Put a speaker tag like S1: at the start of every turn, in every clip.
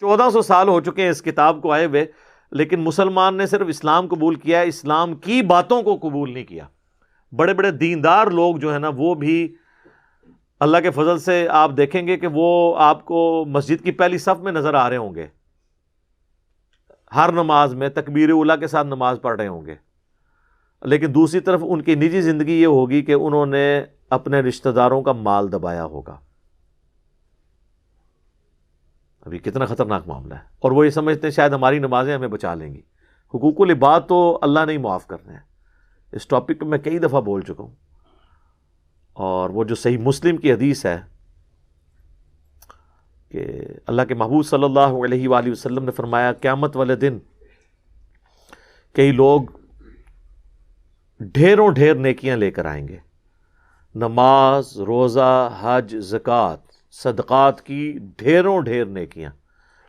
S1: 1400 سال ہو چکے ہیں اس کتاب کو آئے ہوئے، لیکن مسلمان نے صرف اسلام قبول کیا ہے، اسلام کی باتوں کو قبول نہیں کیا۔ بڑے بڑے دیندار لوگ جو ہے نا، وہ بھی اللہ کے فضل سے آپ دیکھیں گے کہ وہ آپ کو مسجد کی پہلی صف میں نظر آ رہے ہوں گے، ہر نماز میں تکبیر اولیٰ کے ساتھ نماز پڑھ رہے ہوں گے، لیکن دوسری طرف ان کی نجی زندگی یہ ہوگی کہ انہوں نے اپنے رشتہ داروں کا مال دبایا ہوگا۔ ابھی کتنا خطرناک معاملہ ہے، اور وہ یہ سمجھتے ہیں شاید ہماری نمازیں ہمیں بچا لیں گی۔ حقوق العباد تو اللہ نے ہی معاف کرنے ہیں، اس ٹاپک پہ میں کئی دفعہ بول چکا ہوں، اور وہ جو صحیح مسلم کی حدیث ہے کہ اللہ کے محبوب صلی اللہ علیہ وآلہ وسلم نے فرمایا قیامت والے دن کئی لوگ ڈھیروں ڈھیر نیکیاں لے کر آئیں گے، نماز، روزہ، حج، زکوٰۃ، صدقات کی ڈھیروں ڈھیر نیکیاں،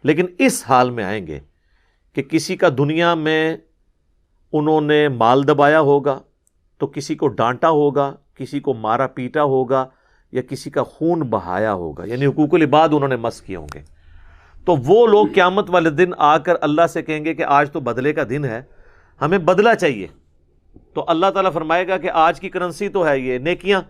S1: لیکن اس حال میں آئیں گے کہ کسی کا دنیا میں انہوں نے مال دبایا ہوگا، تو کسی کو ڈانٹا ہوگا، کسی کو مارا پیٹا ہوگا، یا کسی کا خون بہایا ہوگا، یعنی حقوق العباد انہوں نے مس کیے ہوں گے۔ تو وہ لوگ قیامت والے دن آ کر اللہ سے کہیں گے کہ آج تو بدلے کا دن ہے، ہمیں بدلہ چاہیے۔ تو اللہ تعالیٰ فرمائے گا کہ آج کی کرنسی تو ہے یہ نیکیاں،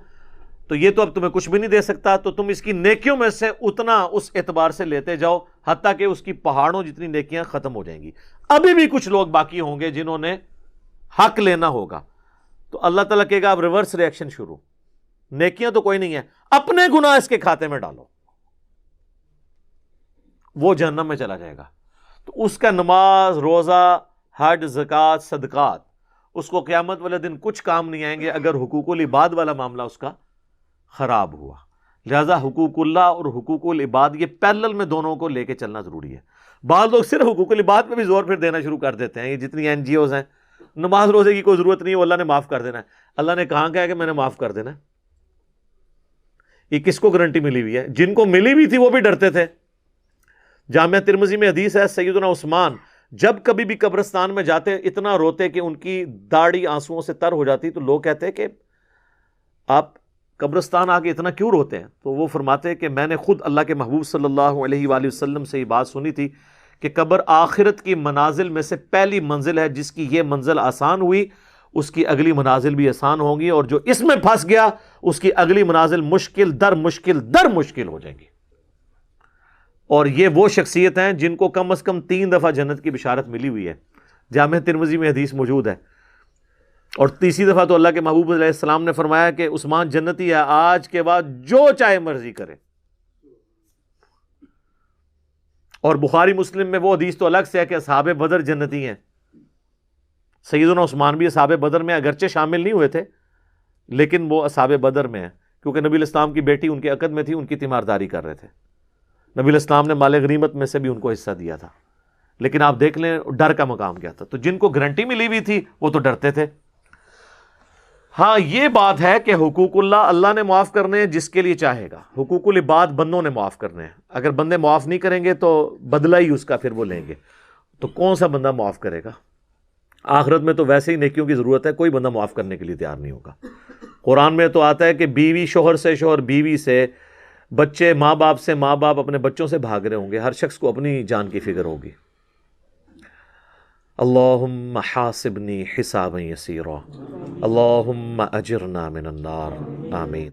S1: تو یہ تو اب تمہیں کچھ بھی نہیں دے سکتا، تو تم اس کی نیکیوں میں سے اتنا اس اعتبار سے لیتے جاؤ حتیٰ کہ اس کی پہاڑوں جتنی نیکیاں ختم ہو جائیں گی۔ ابھی بھی کچھ لوگ باقی ہوں گے جنہوں نے حق لینا ہوگا، تو اللہ تعالیٰ کہے گا اب ریورس ری ایکشن شروع، نیکیاں تو کوئی نہیں ہے، اپنے گناہ اس کے کھاتے میں ڈالو، وہ جہنم میں چلا جائے گا۔ تو اس کا نماز، روزہ، حج، زکوٰۃ، صدقات اس کو قیامت والے دن کچھ کام نہیں آئیں گے اگر حقوق العباد والا معاملہ اس کا خراب ہوا۔ لہذا حقوق اللہ اور حقوق العباد یہ پیرلل میں دونوں کو لے کے چلنا ضروری ہے۔ بعض لوگ صرف حقوق العباد پہ بھی زور پھر دینا شروع کر دیتے ہیں، یہ جتنی این جی اوز ہیں، نماز روزے کی کوئی ضرورت نہیں ہے، اللہ نے معاف کر دینا ہے۔ اللہ نے کہاں کہا کہ میں نے معاف کر دینا ہے؟ یہ کس کو گارنٹی ملی ہوئی ہے؟ جن کو ملی ہوئی تھی وہ بھی ڈرتے تھے۔ جامعہ ترمذی میں حدیث ہے، سیدنا عثمان جب کبھی بھی قبرستان میں جاتے اتنا روتے کہ ان کی داڑھی آنسوؤں سے تر ہو جاتی، تو لوگ کہتے کہ آپ قبرستان آگے اتنا کیوں روتے ہیں؟ تو وہ فرماتے کہ میں نے خود اللہ کے محبوب صلی اللہ علیہ وآلہ وسلم سے یہ بات سنی تھی کہ قبر آخرت کی منازل میں سے پہلی منزل ہے، جس کی یہ منزل آسان ہوئی اس کی اگلی منازل بھی آسان ہوں گی، اور جو اس میں پھنس گیا اس کی اگلی منازل مشکل در مشکل ہو جائیں گی۔ اور یہ وہ شخصیت ہیں جن کو کم از کم 3 دفعہ جنت کی بشارت ملی ہوئی ہے، جامعہ ترمذی میں حدیث موجود ہے۔ اور تیسری دفعہ تو اللہ کے محبوب علیہ السلام نے فرمایا کہ عثمان جنتی ہے، آج کے بعد جو چاہے مرضی کرے۔ اور بخاری مسلم میں وہ حدیث تو الگ سے ہے کہ اصحاب بدر جنتی ہیں۔ سیدنا عثمان بھی اصحاب بدر میں اگرچہ شامل نہیں ہوئے تھے، لیکن وہ اصحاب بدر میں ہیں، کیونکہ نبی الاسلام کی بیٹی ان کے عقد میں تھی، ان کی تیمارداری کر رہے تھے۔ نبی الاسلام نے مال غنیمت میں سے بھی ان کو حصہ دیا تھا، لیکن آپ دیکھ لیں ڈر کا مقام کیا تھا۔ تو جن کو گارنٹی ملی ہوئی تھی وہ تو ڈرتے تھے۔ ہاں یہ بات ہے کہ حقوق اللہ نے معاف کرنے ہیں جس کے لیے چاہے گا، حقوق العباد بندوں نے معاف کرنے ہیں۔ اگر بندے معاف نہیں کریں گے تو بدلہ ہی اس کا پھر وہ لیں گے، تو کون سا بندہ معاف کرے گا؟ آخرت میں تو ویسے ہی نیکیوں کی ضرورت ہے، کوئی بندہ معاف کرنے کے لیے تیار نہیں ہوگا۔ قرآن میں تو آتا ہے کہ بیوی شوہر سے، شوہر بیوی سے، بچے ماں باپ سے، ماں باپ اپنے بچوں سے بھاگ رہے ہوں گے، ہر شخص کو اپنی جان کی فکر ہوگی۔ اللہم حاسبنی حسابا یسیرا، اللہم اجرنا من النار، آمین۔